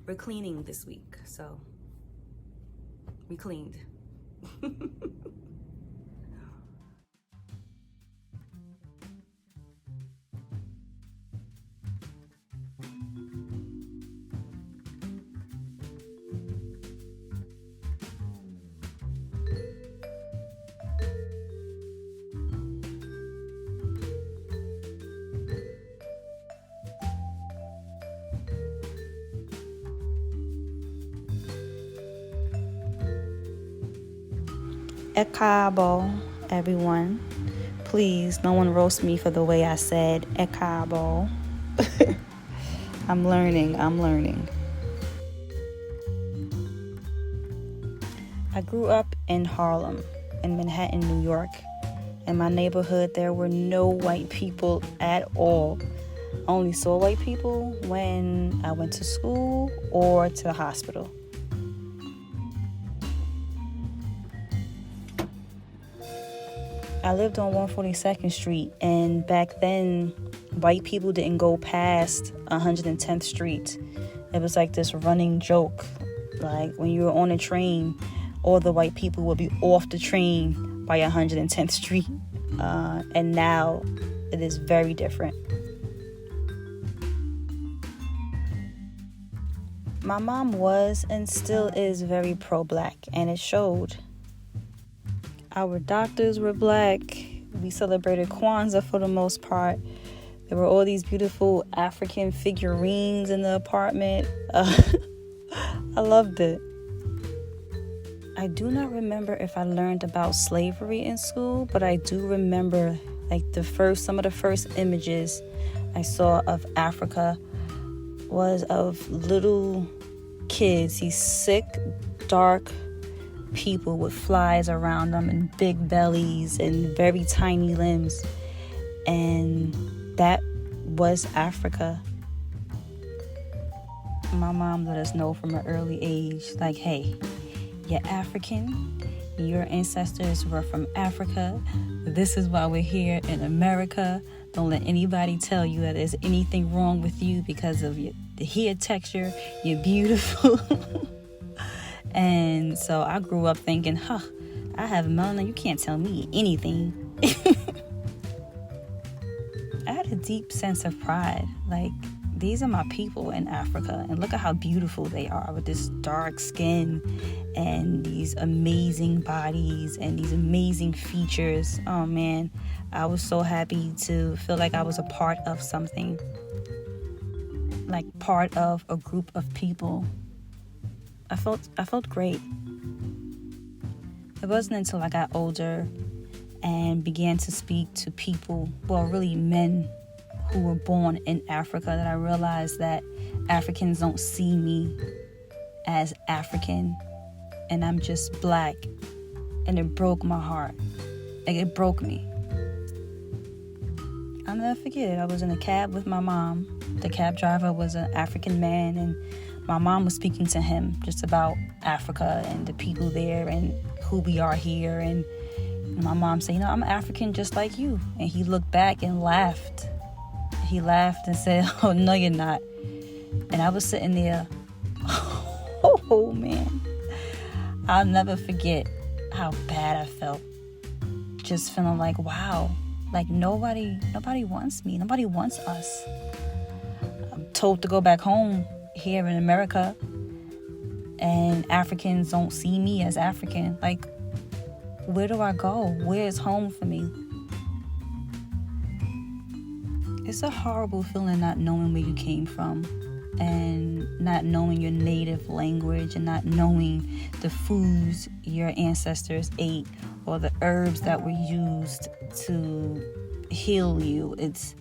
We're cleaning this week, so we cleaned. Ekabo, everyone. Please, no one roast me for the way I said Ekabo. I'm learning. I grew up in Harlem, in Manhattan, New York. In my neighborhood, there were no white people at all. I only saw white people when I went to school or to the hospital. I lived on 142nd Street, and back then, white people didn't go past 110th Street. It was like this running joke. Like when you were on a train, all the white people would be off the train by 110th Street. And now it is very different. My mom was and still is very pro-black, and it showed. Our doctors were black. We celebrated Kwanzaa for the most part. There were all these beautiful African figurines in the apartment. I loved it. I do not remember if I learned about slavery in school, but I do remember some of the first images I saw of Africa was of little kids, these sick, dark people with flies around them and big bellies and very tiny limbs. And that was Africa. My mom let us know from an early age, like, hey, you're African, your ancestors were from Africa, this is why we're here in America. Don't let anybody tell you that there's anything wrong with you because of the hair texture. You're beautiful. And so I grew up thinking, I have melanin, you can't tell me anything. I had a deep sense of pride. Like, these are my people in Africa, and look at how beautiful they are with this dark skin and these amazing bodies and these amazing features. Oh man, I was so happy to feel like I was a part of something, like part of a group of people. I felt great. It wasn't until I got older and began to speak to people, well, really men who were born in Africa, that I realized that Africans don't see me as African, and I'm just black. And it broke my heart. Like, it broke me. I'll never forget it. I was in a cab with my mom. The cab driver was an African man, and my mom was speaking to him just about Africa and the people there and who we are here. And my mom said, I'm African just like you. And he looked back and laughed. He laughed and said, oh, no, you're not. And I was sitting there, oh, man. I'll never forget how bad I felt. Just feeling like, wow, like nobody wants me. Nobody wants us. I'm told to go back home here in America, and Africans don't see me as African. Like, where do I go? Where's home for me? It's a horrible feeling not knowing where you came from, and not knowing your native language, and not knowing the foods your ancestors ate or the herbs that were used to heal you. It's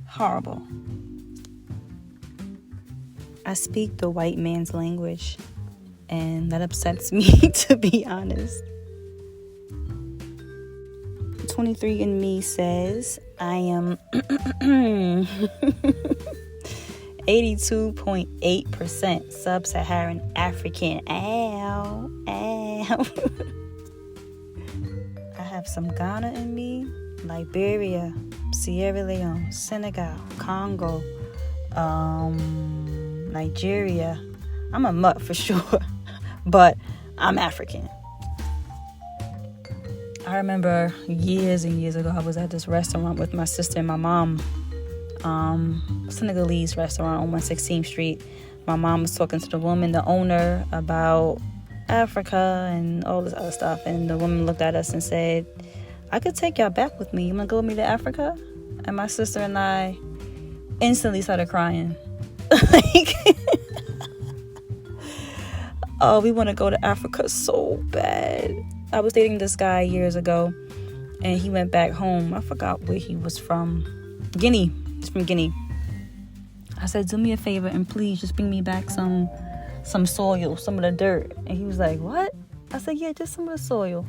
horrible. I speak the white man's language, and that upsets me, to be honest. 23andMe says I am 82.8% sub-Saharan African. Ow. I have some Ghana in me, Liberia, Sierra Leone, Senegal, Congo, Nigeria. I'm a mutt for sure, but I'm African. I remember years and years ago, I was at this restaurant with my sister and my mom, Senegalese restaurant on 116th Street. My mom was talking to the woman, the owner, about Africa and all this other stuff. And the woman looked at us and said, I could take y'all back with me. You want to go with me to Africa? And my sister and I instantly started crying. Like, oh, we want to go to Africa so bad. I was dating this guy years ago, and he went back home. I forgot where he was from. Guinea. He's from Guinea. I said, do me a favor and please just bring me back some soil, some of the dirt. And he was like, what? I said, yeah, just some of the soil.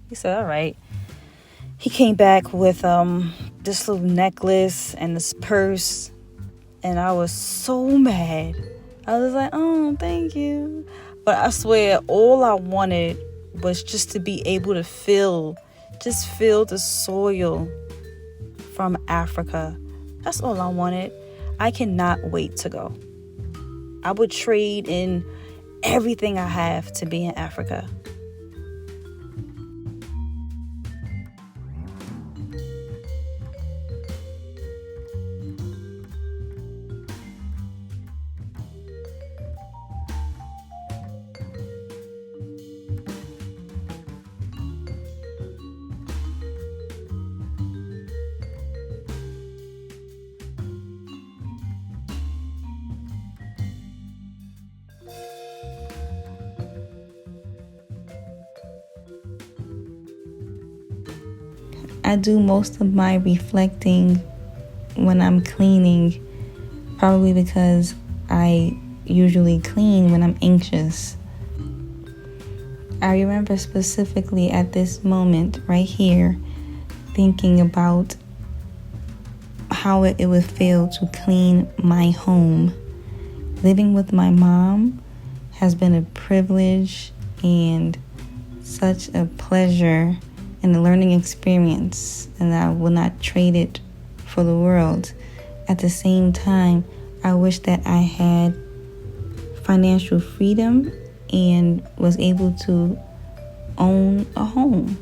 He said, all right. He came back with this little necklace and this purse, and I was so mad. I was like, oh, thank you. But I swear, all I wanted was just to be able to feel the soil from Africa. That's all I wanted. I cannot wait to go. I would trade in everything I have to be in Africa. I do most of my reflecting when I'm cleaning, probably because I usually clean when I'm anxious. I remember specifically at this moment right here thinking about how it would feel to clean my home. Living with my mom has been a privilege and such a pleasure and a learning experience, and I will not trade it for the world. At the same time, I wish that I had financial freedom and was able to own a home.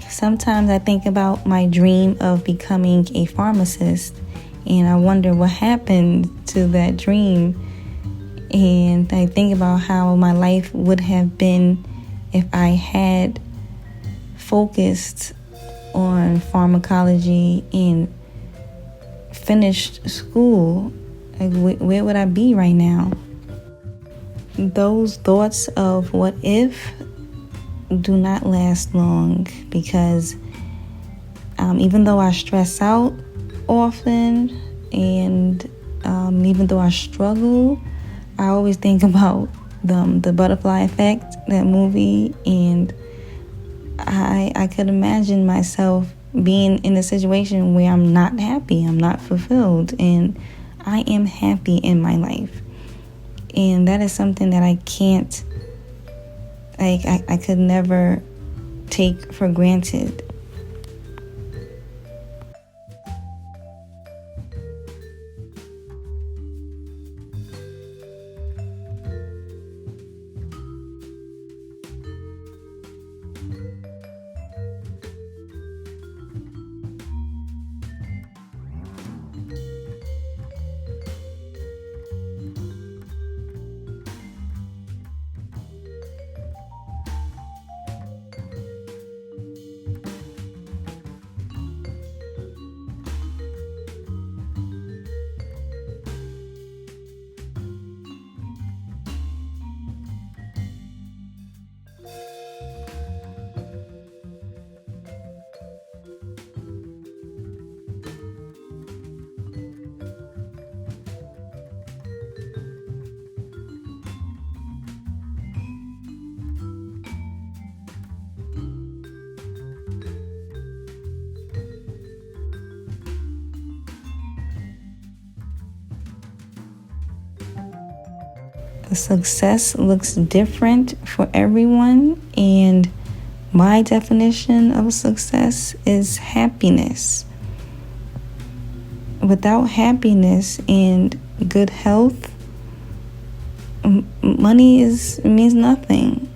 Sometimes I think about my dream of becoming a pharmacist, and I wonder what happened to that dream. And I think about how my life would have been if I had focused on pharmacology and finished school. Like, where would I be right now? Those thoughts of what if do not last long, because even though I stress out often and even though I struggle, I always think about the Butterfly Effect, that movie, and I could imagine myself being in a situation where I'm not happy, I'm not fulfilled, and I am happy in my life. And that is something that I can't, I could never take for granted. Success looks different for everyone, and my definition of success is happiness. Without happiness and good health, money means nothing.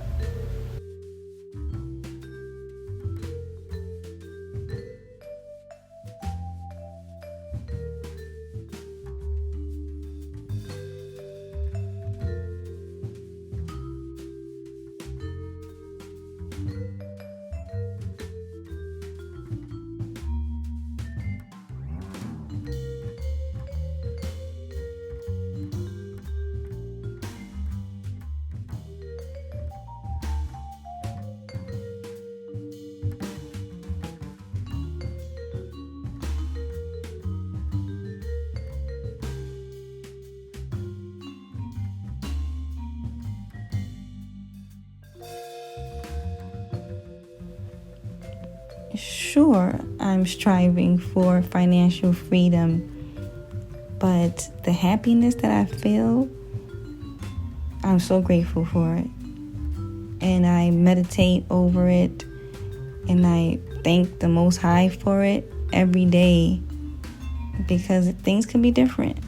Sure, I'm striving for financial freedom, but the happiness that I feel, I'm so grateful for it. And I meditate over it, and I thank the Most High for it every day, because things can be different.